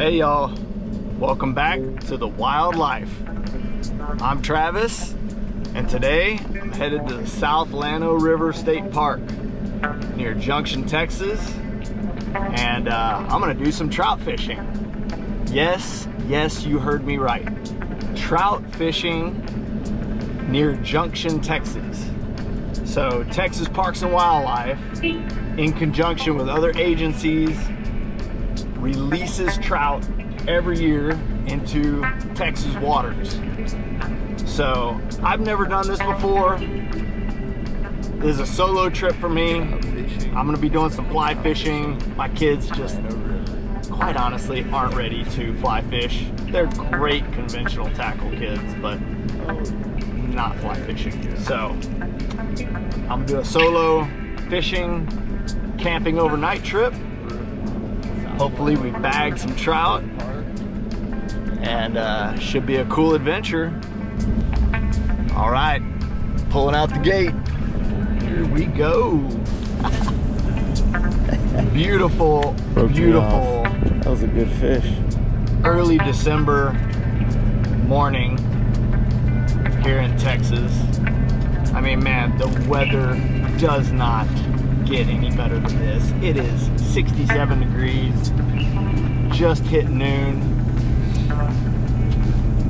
Hey y'all, welcome back to the wildlife. I'm Travis, and today I'm headed to the South Llano River State Park near Junction, Texas, and I'm gonna do some trout fishing. Yes, you heard me right. Trout fishing near Junction, Texas. So Texas Parks and Wildlife, in conjunction with other agencies, releases trout every year into Texas waters. So I've never done this before. This is a solo trip for me. I'm gonna be doing some fly fishing. My kids just, quite honestly, aren't ready to fly fish. They're great conventional tackle kids, but not fly fishing. So I'm gonna do a solo fishing, camping overnight trip. Hopefully we bag some trout, and should be a cool adventure. All right, pulling out the gate. Here we go. Beautiful, beautiful. That was a good fish. Early December morning here in Texas. I mean, man, the weather does not get any better than this. It is 67 degrees, just hit noon.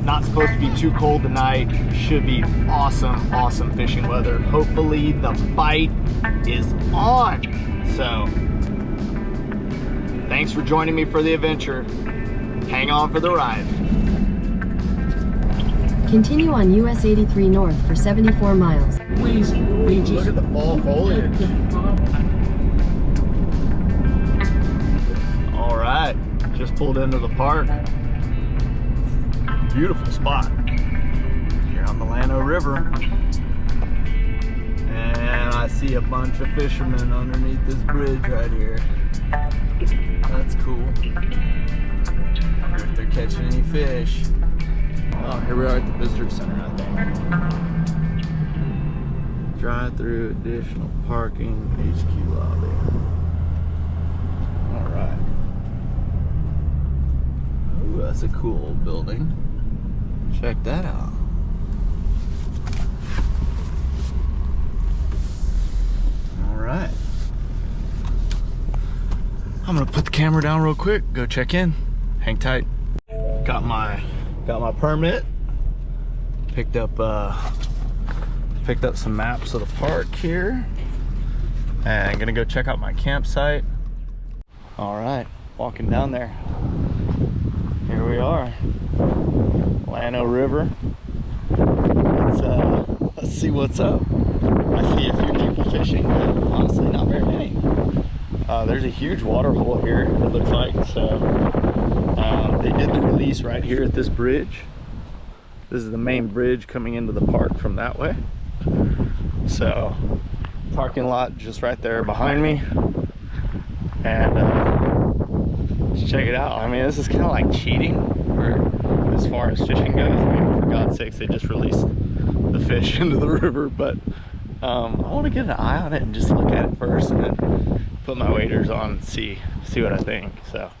Not supposed to be too cold tonight. Should be awesome fishing weather. Hopefully the bite is on. So thanks for joining me for the adventure. Hang on for the ride. Continue on US 83 North for 74 miles. Look at the fall foliage. All right, just pulled into the park. Beautiful spot here on the Llano River. And I see a bunch of fishermen underneath this bridge right here. That's cool. Wonder if they're catching any fish. Oh, here we are at the visitor center, I think. Drive-through, additional parking, HQ lobby. All right. Ooh, that's a cool old building. Check that out. All right. I'm gonna put the camera down real quick, go check in. Hang tight. Got my permit. Picked up some maps of the park here, and I'm gonna go check out my campsite. All right, walking down there. Here we are, Llano River. Let's see what's up. I see a few people fishing, but honestly not very many. There's a huge water hole here, it looks like. So they did the release right here at this bridge. This is the main bridge coming into the park from that way. So parking lot just right there behind me, and let's check it out. I mean, this is kind of like cheating as far as fishing goes. I mean, for God's sakes, they just released the fish into the river, but I want to get an eye on it and just look at it first, and then put my waders on and see what I think. So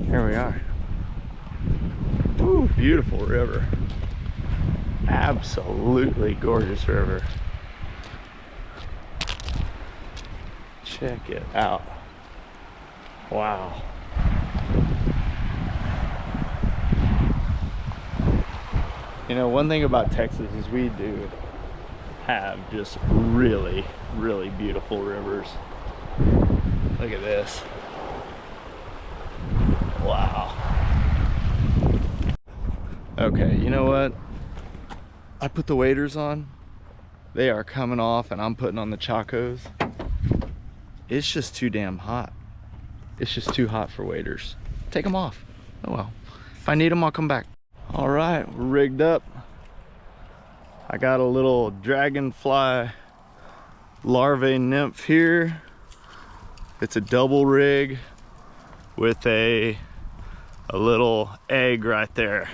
here we are. Ooh, beautiful river. Absolutely gorgeous river. Check it out. Wow. You know, one thing about Texas is we do have just really beautiful rivers. Look at this. Wow. Okay, you know what? I put the waders on. They are coming off, and I'm putting on the Chacos. It's just too damn hot. It's just too hot for waders. Take them off. Oh well. If I need them, I'll come back. All right, we're rigged up. I got a little dragonfly larvae nymph here. It's a double rig with a little egg right there.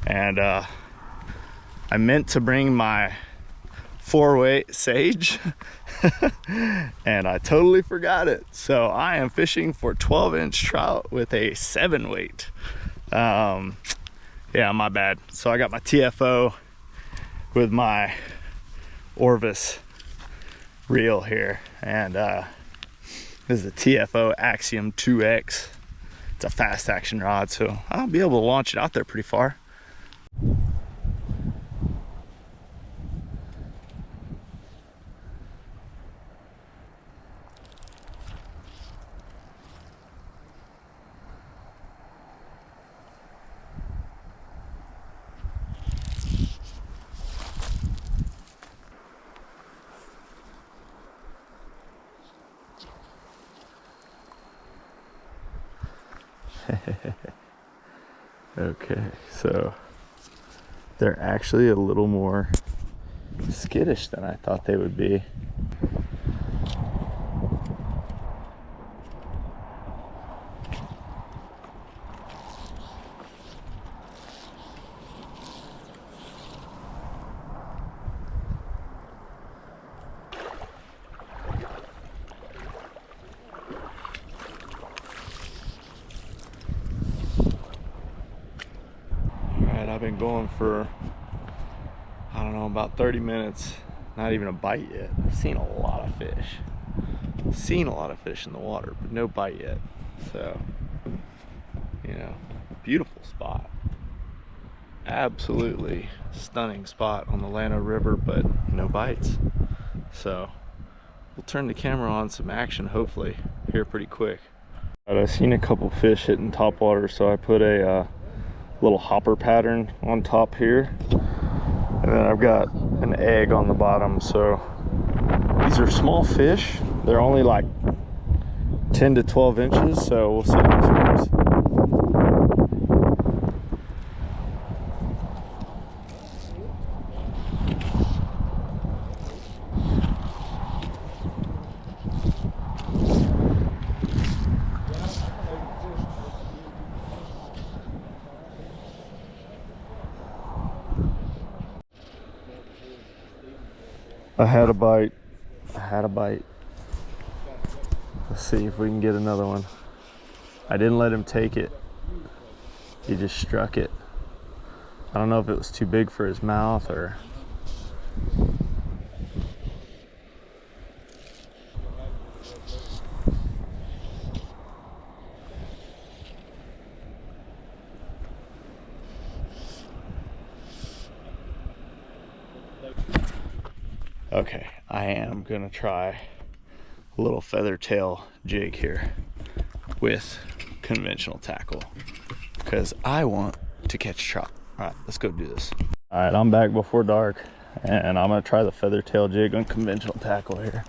And I meant to bring my 4-weight Sage and I totally forgot it. So I am fishing for 12-inch trout with a 7 weight. Yeah, my bad. So I got my TFO with my Orvis reel here, and this is a TFO Axiom 2X. It's a fast action rod, so I'll be able to launch it out there pretty far. Okay, so they're actually a little more skittish than I thought they would be. I've been going for, I don't know, about 30 minutes. Not even a bite yet. I've seen a lot of fish. Seen a lot of fish in the water, but no bite yet. So, you know, beautiful spot. Absolutely stunning spot on the Llano River, but no bites. So, we'll turn the camera on some action, hopefully, here pretty quick. I've seen a couple fish hitting top water, so I put a little hopper pattern on top here, and then I've got an egg on the bottom. So these are small fish. They're only like 10 to 12 inches, so we'll see if this works. I had a bite. Let's see if we can get another one. I didn't let him take it. He just struck it. I don't know if it was too big for his mouth or... Okay, I am gonna try a little feather tail jig here with conventional tackle because I want to catch trout. All right, let's go do this. All right, I'm back before dark, and I'm gonna try the feather tail jig on conventional tackle here.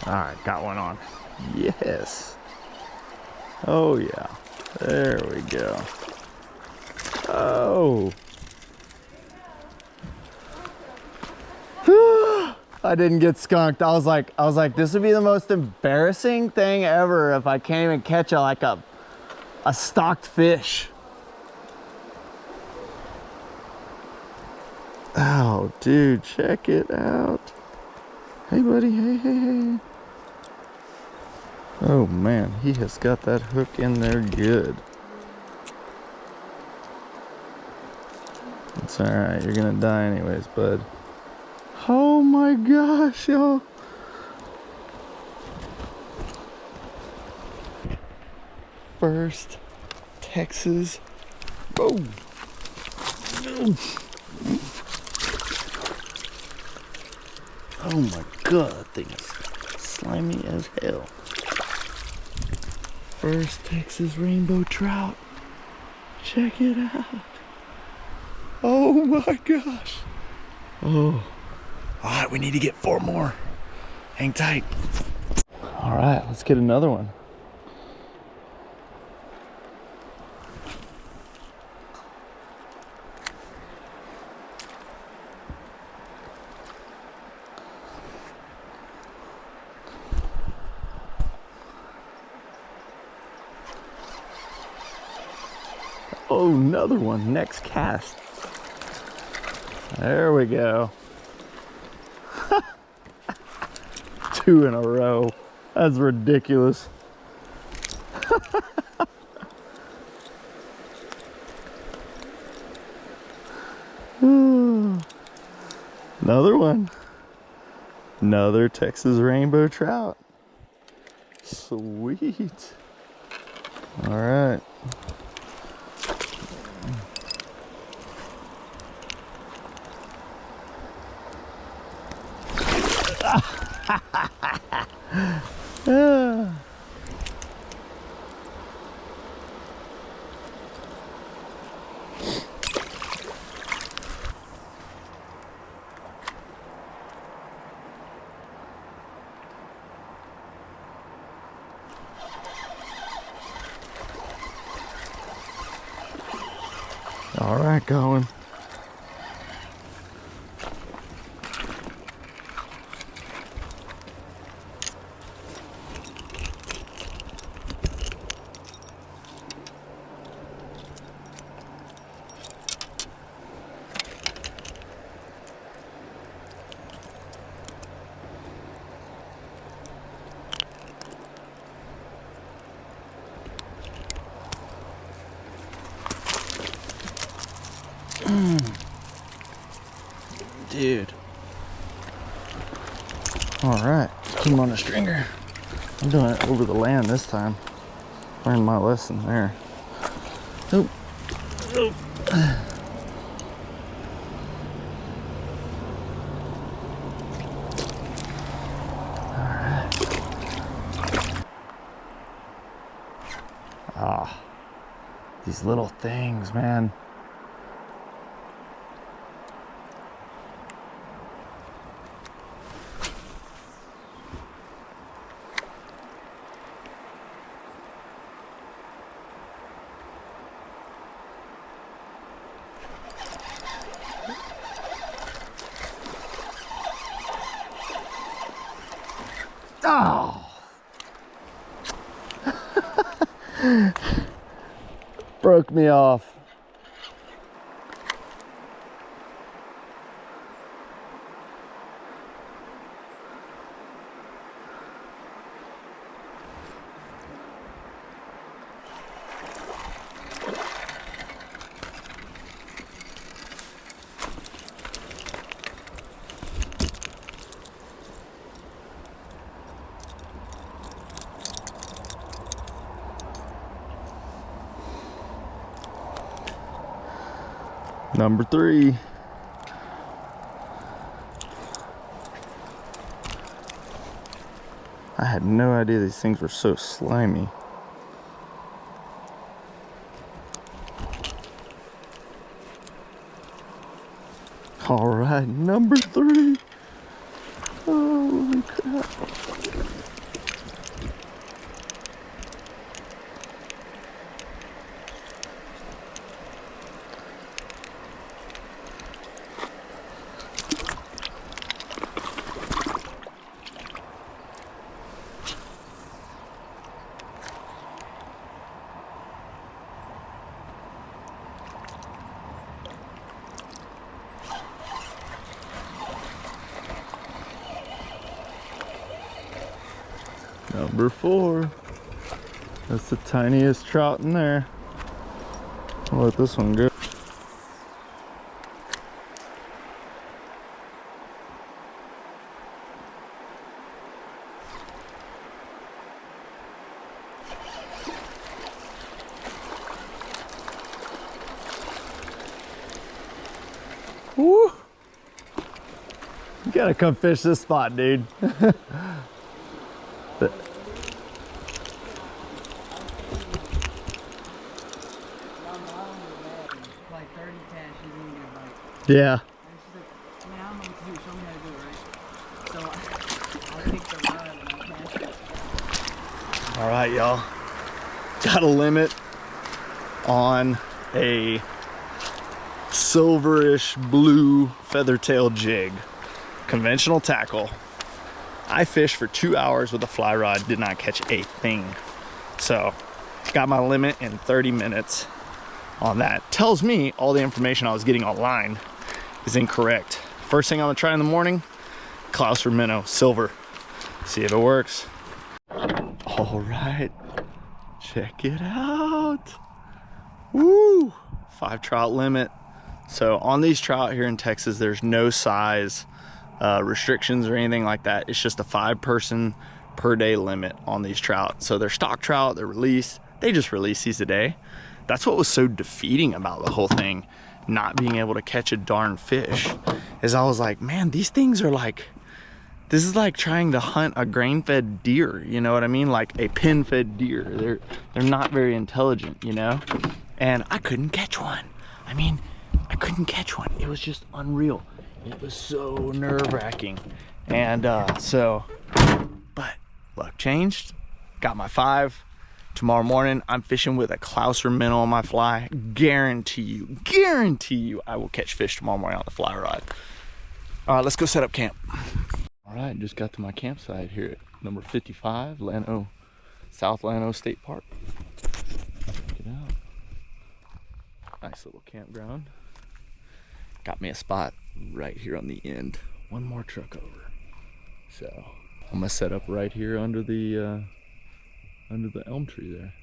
All right, got one on. Yes. Oh yeah, there we go. Oh. I didn't get skunked. I was like, this would be the most embarrassing thing ever if I can't even catch a stocked fish. Oh, dude, check it out. Hey, buddy, hey. Oh man, he has got that hook in there good. It's all right, you're gonna die anyways, bud. Oh my gosh, y'all. First Texas. Oh. Oh my god, that thing is slimy as hell. First Texas Rainbow Trout. Check it out. Oh my gosh. Oh. Alright, we need to get 4 more. Hang tight. Alright, let's get another one. Oh, another one. Next cast. There we go. 2 in a row. That's ridiculous. Another one. Another Texas Rainbow Trout. Sweet. All right. All right, going. Dude. Alright, put him on a stringer. I'm doing it over the land this time. Learned my lesson there. Oh. Oh. Alright. Ah. These little things, man. Oh! Broke me off. Number 3. I had no idea these things were so slimy. All right, number 3. Holy crap. Number 4. That's the tiniest trout in there. I'll let this one go. Woo! You gotta come fish this spot, dude. Yeah. All right, y'all. Got a limit on a silverish blue feather-tailed jig. Conventional tackle. I fished for 2 hours with a fly rod, did not catch a thing. So, got my limit in 30 minutes on that. Tells me all the information I was getting online is incorrect. First thing I'm gonna try in the morning, Clouser minnow, silver. See if it works. All right, check it out. Woo, 5 trout limit. So on these trout here in Texas, there's no size restrictions or anything like that. It's just a 5-person per day limit on these trout. So they're stock trout, they're released. They just release these a day. That's what was so defeating about the whole thing, not being able to catch a darn fish, is I was like, man, these things are like, this is like trying to hunt a grain-fed deer, you know what I mean? Like a pin-fed deer. They're not very intelligent, you know? And I couldn't catch one. I mean, I couldn't catch one. It was just unreal. It was so nerve-wracking. And but luck changed. Got my 5. Tomorrow morning, I'm fishing with a Clouser minnow on my fly. Guarantee you, I will catch fish tomorrow morning on the fly rod. All right, let's go set up camp. All right, just got to my campsite here at number 55, Llano, South Llano State Park. Check it out. Nice little campground. Got me a spot right here on the end. One more truck over. So I'm gonna set up right here under the elm tree there.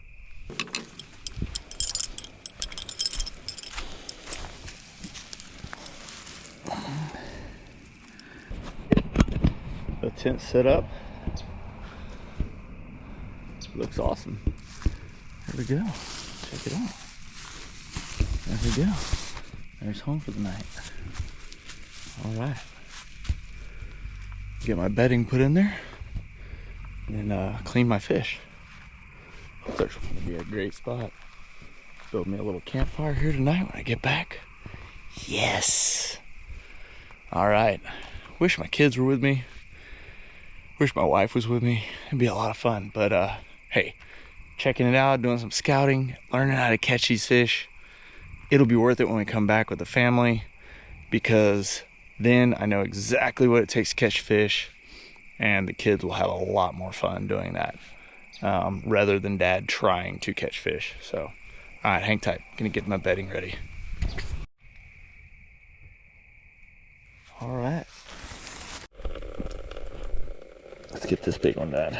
The tent set up. Looks awesome. There we go. Check it out. There we go. There's home for the night. All right. Get my bedding put in there and clean my fish. That's going to be a great spot. Build me a little campfire here tonight when I get back. Yes. All right. Wish my kids were with me. Wish my wife was with me. It'd be a lot of fun. But hey, checking it out, doing some scouting, learning how to catch these fish. It'll be worth it when we come back with the family, because then I know exactly what it takes to catch fish, and the kids will have a lot more fun doing that, rather than dad trying to catch fish. So, all right, hang tight. Gonna get my bedding ready. All right. Let's get this big one done.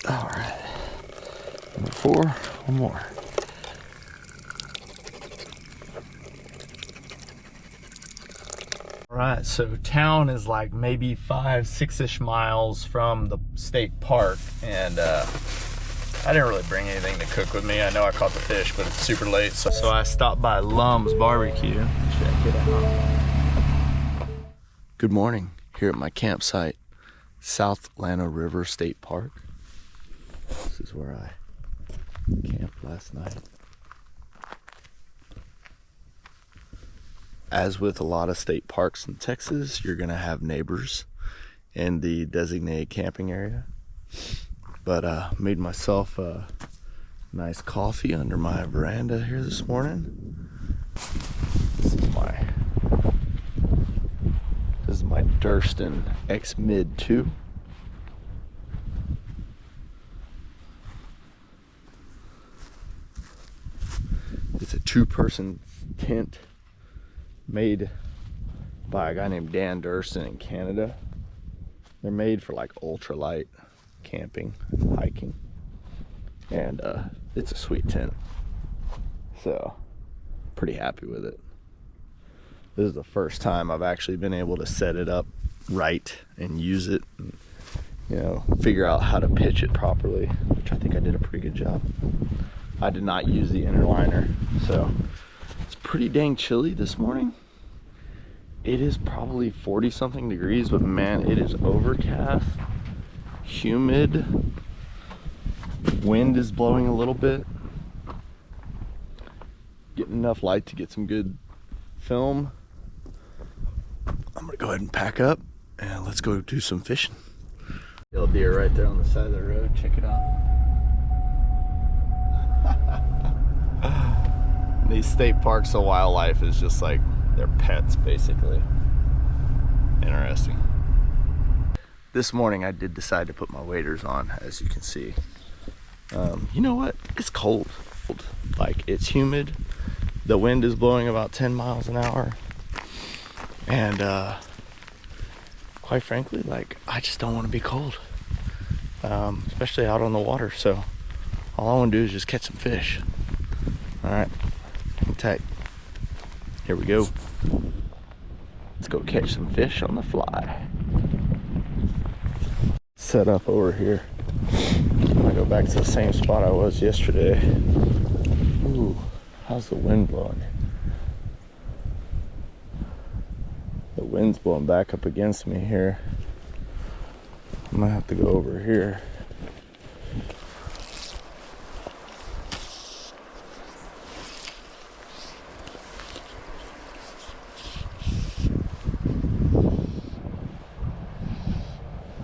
All right. Number 4, one more. All right, so town is like maybe 5-6-ish miles from the state park, and I didn't really bring anything to cook with me. I know I caught the fish, but it's super late, so I stopped by Lum's Barbecue. Check it out. Good morning, here at my campsite, South Llano River State Park. This is where I camped last night. As with a lot of state parks in Texas, you're gonna have neighbors in the designated camping area. But made myself a nice coffee under my veranda here this morning. This is my Durston X Mid 2. It's a 2-person tent made by a guy named Dan Durston in Canada. They're made for like ultralight camping, hiking, and it's a sweet tent. So, pretty happy with it. This is the first time I've actually been able to set it up right and use it, and, you know, figure out how to pitch it properly, which I think I did a pretty good job. I did not use the inner liner. So it's pretty dang chilly this morning. It is probably 40 something degrees, but man, it is overcast, humid, wind is blowing a little bit. Getting enough light to get some good film. I'm gonna go ahead and pack up and let's go do some fishing. Little deer right there on the side of the road, check it out. These state parks of wildlife is just like their pets, basically. Interesting. This morning I did decide to put my waders on, as you can see. You know what? It's cold. Like, it's humid. The wind is blowing about 10 miles an hour. And quite frankly, like, I just don't want to be cold. Especially out on the water. So all I want to do is just catch some fish. All right, hang tight. Here we go. Let's go catch some fish on the fly. Set up over here. I'm gonna go back to the same spot I was yesterday. Ooh, how's the wind blowing? The wind's blowing back up against me here. I'm gonna have to go over here.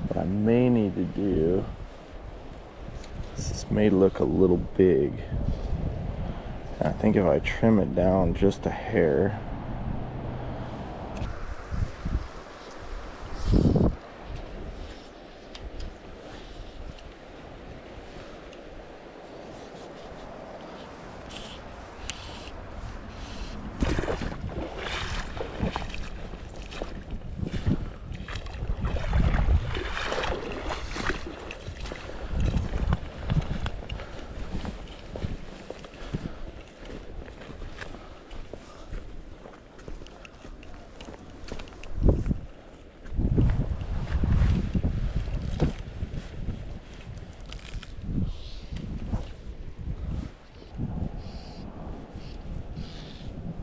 What I may need to do, this may look a little big. I think if I trim it down just a hair,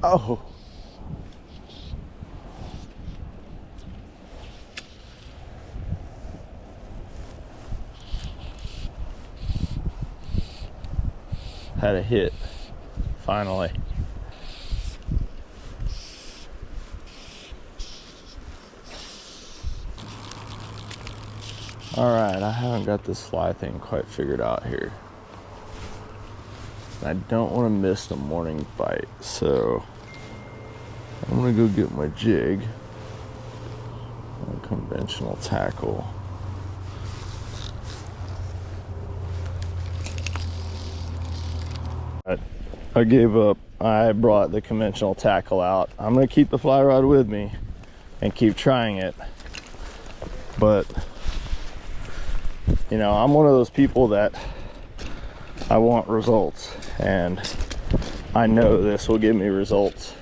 oh. Had a hit, finally. All right, I haven't got this fly thing quite figured out here. I don't want to miss the morning bite, so I'm gonna go get my jig, a conventional tackle. I gave up. I brought the conventional tackle out. I'm gonna keep the fly rod with me and keep trying it, but you know, I'm one of those people that I want results, and I know this will give me results.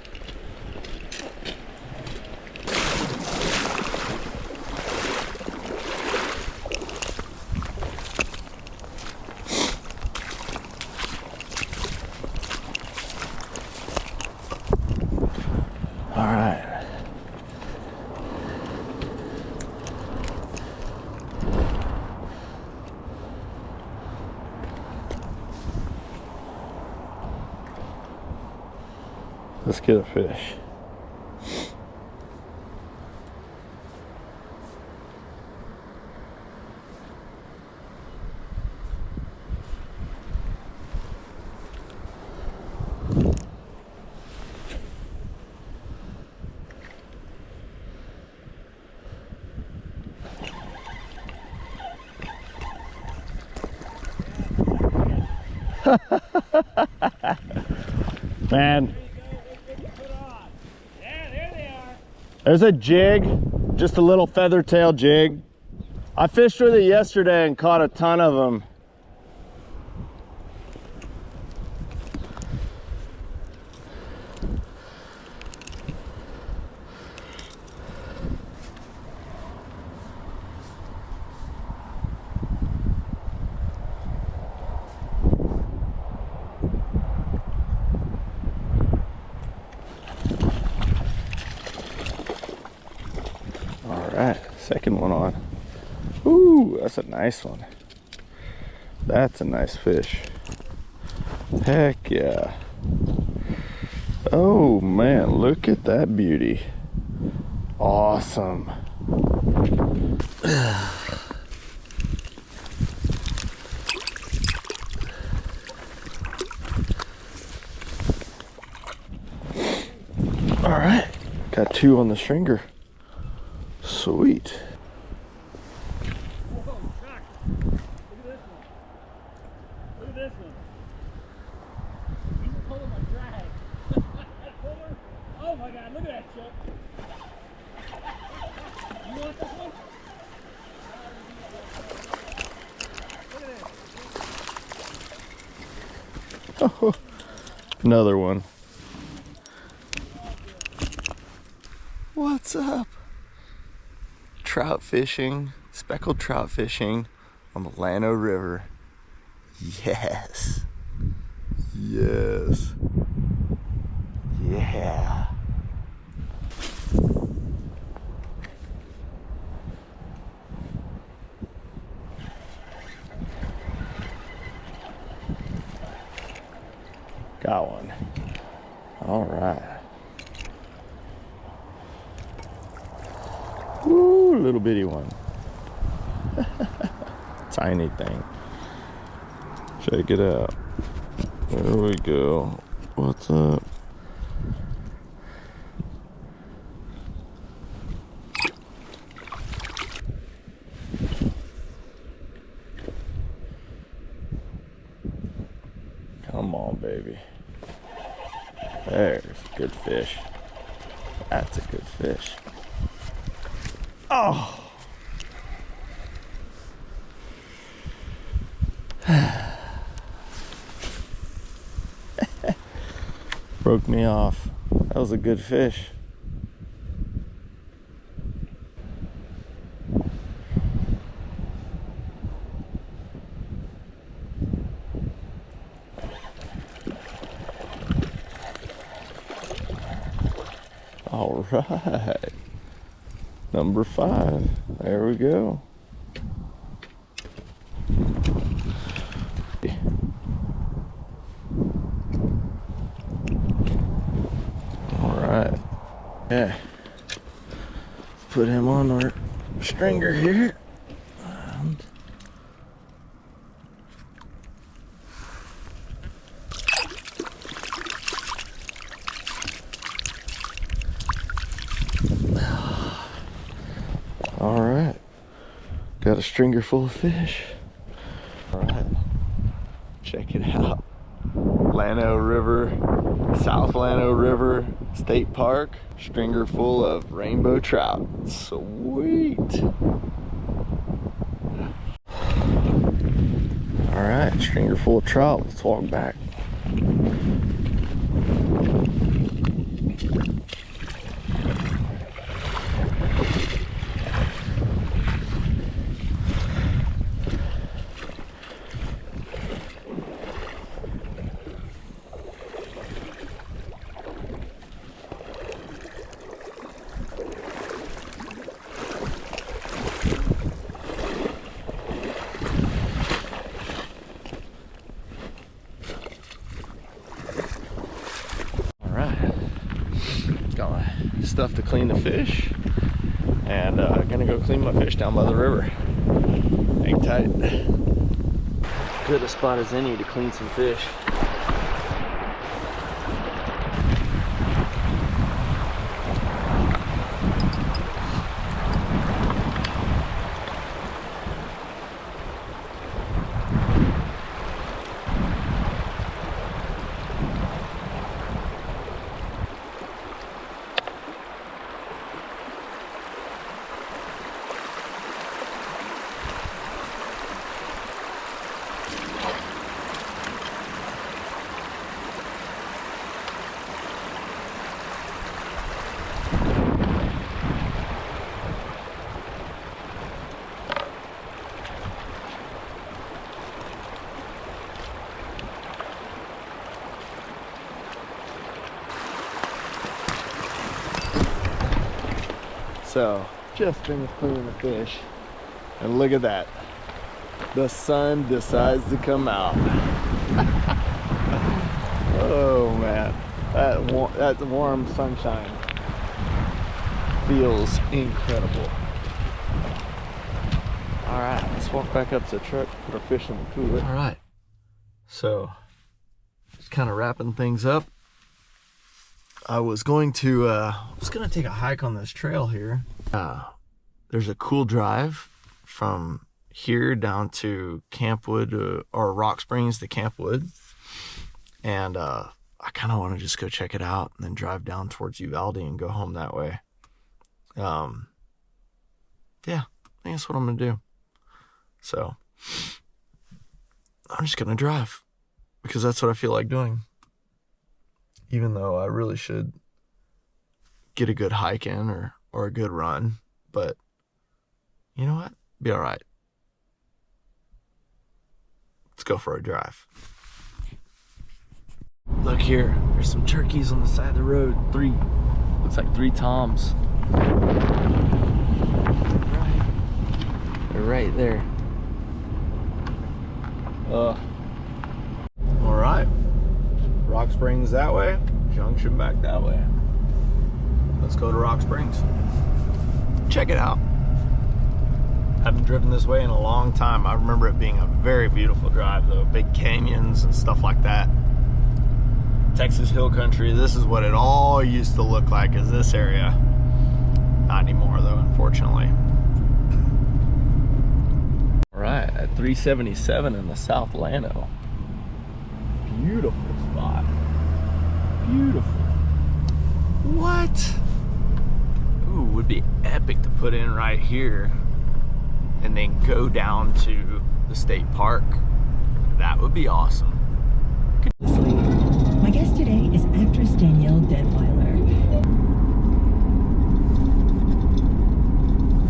All right. Let's get a fish. Man. There's a jig, just a little feather tail jig. I fished with it yesterday and caught a ton of them. second one on. Ooh, that's a nice one. That's a nice fish. Heck yeah. Oh man, look at that beauty. Awesome. All right, got 2 on the stringer. Sweet. Whoa, Chuck. Look at this one. Look at this one. He's pulling my drag. Oh my God, look at that, Chuck. You want this one? Look at this. Oh, another one. What's up? Trout fishing, speckled trout fishing on the Llano River. Yes. Yes. Yeah. Got one. All right. Woo, little bitty one. Tiny thing. Check it out. There we go. What's up? Come on, baby. There's a good fish. That's a good fish. Oh! Broke me off. That was a good fish. All right. Number 5. There we go. All right. Yeah. Let's put him on our stringer here. And all right, got a stringer full of fish. All right, check it out. Llano River, South Llano River State Park, stringer full of rainbow trout. Sweet. All right, stringer full of trout. Let's walk back. Got my stuff to clean the fish, and gonna go clean my fish down by the river. Hang tight. Good a spot as any to clean some fish. So just finished cleaning the fish. And look at that. The sun decides to come out. Oh man, that warm sunshine feels incredible. All right, let's walk back up to the truck, put our fish in the cooler. All right, so just kind of wrapping things up. I was going to take a hike on this trail here. There's a cool drive from here down to Campwood, or Rock Springs to Campwood, and I kind of want to just go check it out and then drive down towards Uvalde and go home that way. Yeah, I think that's what I'm gonna do. So I'm just gonna drive because that's what I feel like doing, even though I really should get a good hike in or a good run. But you know what? Be all right. Let's go for a drive. Look here, there's some turkeys on the side of the road. Looks like 3 toms. They're right there. All right, Rock Springs that way, Junction back that way. Let's go to Rock Springs. Check it out. Haven't driven this way in a long time. I remember it being a very beautiful drive though, big canyons and stuff like that. Texas Hill Country, this is what it all used to look like, is this area. Not anymore though, unfortunately. All right, at 377 in the South Llano. Beautiful spot. Beautiful. What? Ooh, would be epic to put in right here and then go down to the state park. That would be awesome. My guest today is actress Danielle Deadweiler.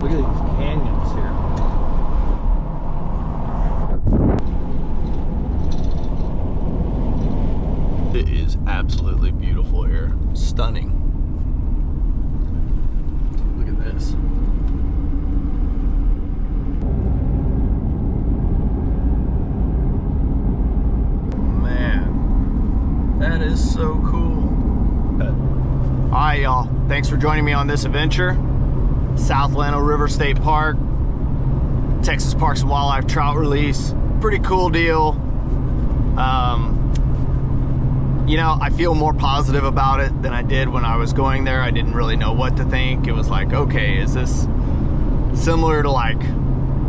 Look at these canyons here. It is absolutely beautiful here. Stunning. Look at this. Man, that is so cool. All right, y'all. Thanks for joining me on this adventure. South Llano River State Park, Texas Parks and Wildlife trout release. Pretty cool deal. You know, I feel more positive about it than I did when I was going there. I didn't really know what to think. It was like, okay, is this similar to, like,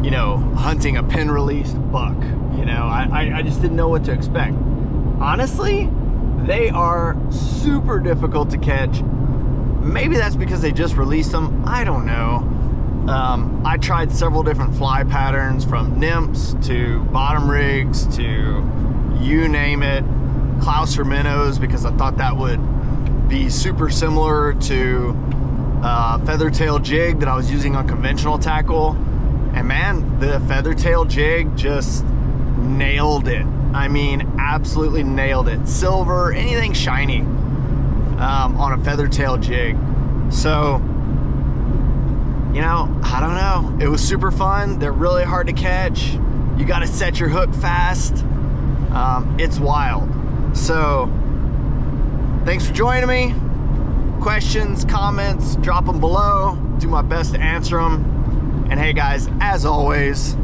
you know, hunting a pin released buck? You know, I just didn't know what to expect. Honestly, they are super difficult to catch. Maybe that's because they just released them. I don't know. I tried several different fly patterns, from nymphs to bottom rigs to you name it. Clouser minnows, because I thought that would be super similar to feathertail jig that I was using on conventional tackle. And man, the feathertail jig just nailed it. I mean, absolutely nailed it. Silver, anything shiny on a feathertail jig. So, you know, I don't know. It was super fun. They're really hard to catch. You got to set your hook fast. It's wild. So, thanks for joining me. Questions, comments, drop them below. Do my best to answer them. And hey guys, as always,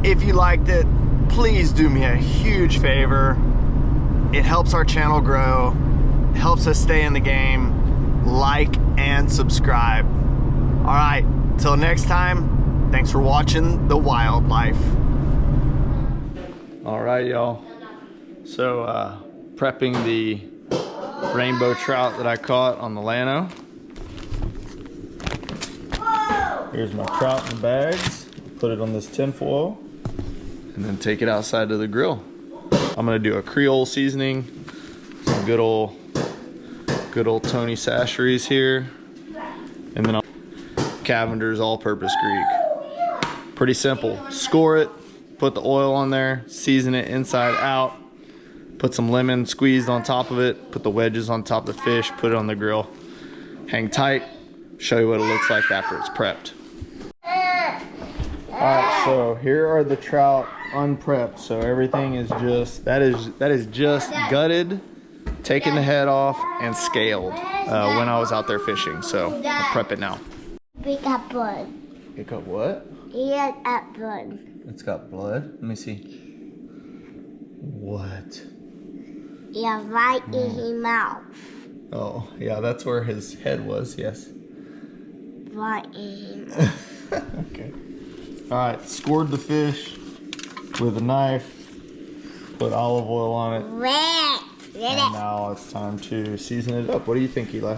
if you liked it, please do me a huge favor. It helps our channel grow. It helps us stay in the game. Like and subscribe. All right, till next time, thanks for watching The Wildlife. All right, y'all. So, prepping the rainbow trout that I caught on the Llano. Here's my trout in the bags. Put it on this tin foil and then take it outside to the grill. I'm gonna do a Creole seasoning, some good old Tony Sacheries here, and then Cavender's all-purpose Greek. Pretty simple. Score it, put the oil on there, season it inside out, put some lemon squeezed on top of it, put the wedges on top of the fish, put it on the grill. Hang tight, show you what it looks like after it's prepped. Alright, so here are the trout unprepped. So everything is just, that is just gutted, taking the head off, and scaled when I was out there fishing. So I'll prep it now. We got blood. It got what? Yeah, that blood. It's got blood. Let me see. What? Yeah, right in his mouth. Oh, yeah, that's where his head was, yes. Right in his mouth. Okay. Alright, scored the fish with a knife, put olive oil on it, Red. and now it's time to season it up. What do you think, Eli?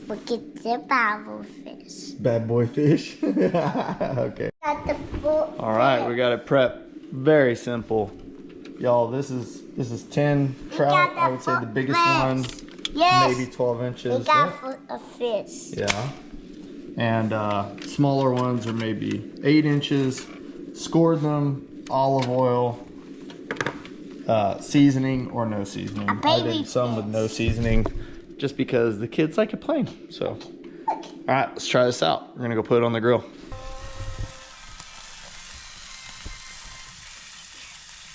Forget the Bible fish. Bad boy fish? Okay. Got the full. Alright, we got it prepped. Very simple. Y'all, this is 10 trout. I would say the biggest one, Yes. maybe 12 We inches. got full of fish. Yeah. And smaller ones are maybe 8 inches. Scored them, olive oil, seasoning or no seasoning. I did some with no seasoning just because the kids like it plain. So, all right, let's try this out. We're gonna go put it on the grill.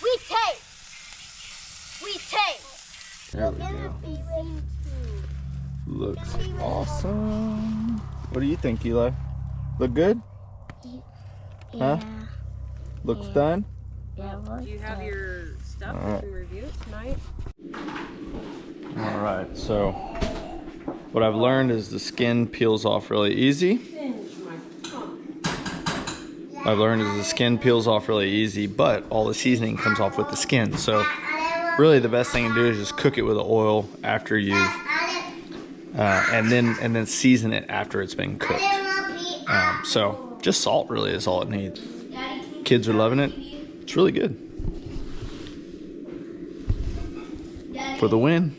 We taste. We taste. There we go. Looks awesome. What do you think, Eli? Look good? Huh? Looks done? Yeah, Do you have your stuff All right. to review it tonight? All right, so what I've learned is the skin peels off really easy. But all the seasoning comes off with the skin. So really the best thing to do is just cook it with the oil after you've, and then season it after it's been cooked. So just salt really is all it needs. Kids are loving it. It's really good. For the win.